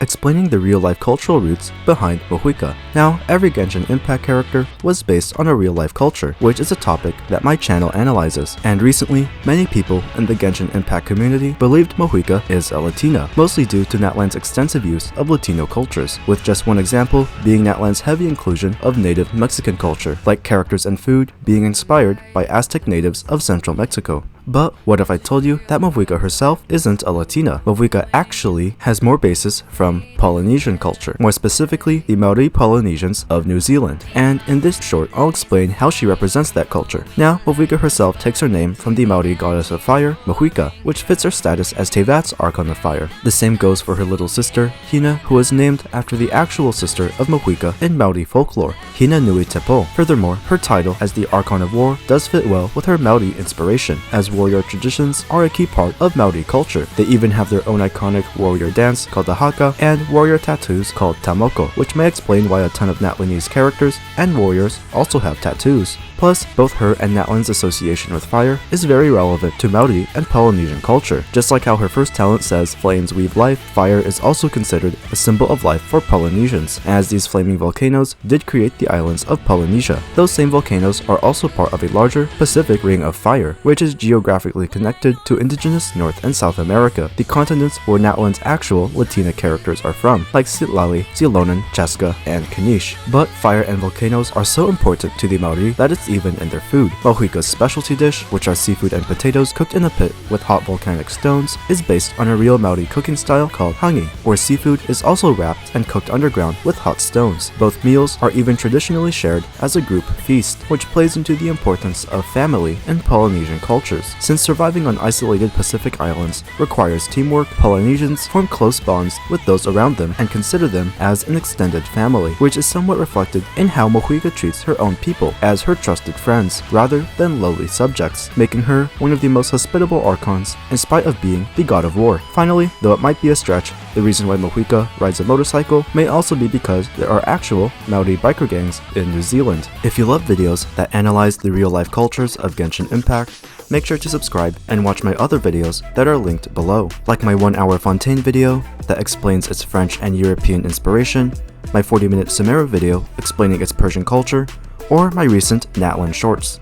explaining the real-life cultural roots behind Mavuika. Now, every Genshin Impact character was based on a real-life culture, which is a topic that my channel analyzes. And recently, many people in the Genshin Impact community believed Mavuika is a Latina, mostly due to Natlan's extensive use of Latino cultures, with just one example being Natlan's heavy inclusion of native Mexican culture, like characters and food being inspired by Aztec natives of central Mexico. But what if I told you that Mavuika herself isn't a Latina? Mavuika actually has more basis from Polynesian culture, more specifically the Māori Polynesians of New Zealand. And in this short, I'll explain how she represents that culture. Now, Mavuika herself takes her name from the Māori goddess of fire, Mavuika, which fits her status as Tevat's Archon of Fire. The same goes for her little sister, Hina, who is named after the actual sister of Mavuika in Māori folklore, Hina Nui Tepo. Furthermore, her title as the Archon of War does fit well with her Māori inspiration, as warrior traditions are a key part of Māori culture. They even have their own iconic warrior dance called the haka and warrior tattoos called tamoko, which may explain why a ton of Natlanese characters and warriors also have tattoos. Plus, both her and Natlan's association with fire is very relevant to Māori and Polynesian culture. Just like how her first talent says flames weave life, fire is also considered a symbol of life for Polynesians, as these flaming volcanoes did create the islands of Polynesia. Those same volcanoes are also part of a larger Pacific Ring of Fire, which is geographically connected to indigenous North and South America, the continents where Natlan's actual Latina characters are from, like Sitlali, Xilonan, Chaska, and Kanish. But fire and volcanoes are so important to the Māori that it's even in their food. Mavuika's specialty dish, which are seafood and potatoes cooked in a pit with hot volcanic stones, is based on a real Māori cooking style called hangi, where seafood is also wrapped and cooked underground with hot stones. Both meals are even traditionally shared as a group feast, which plays into the importance of family in Polynesian cultures. Since surviving on isolated Pacific islands requires teamwork, Polynesians form close bonds with those around them and consider them as an extended family, which is somewhat reflected in how Mavuika treats her own people as her trusted friends rather than lowly subjects, making her one of the most hospitable archons in spite of being the god of war. Finally, though it might be a stretch, the reason why Mavuika rides a motorcycle may also be because there are actual Māori biker gangs in New Zealand. If you love videos that analyze the real-life cultures of Genshin Impact, make sure to subscribe and watch my other videos that are linked below, like my 1-hour Fontaine video that explains its French and European inspiration, my 40-minute Sumeru video explaining its Persian culture, or my recent Natlan shorts.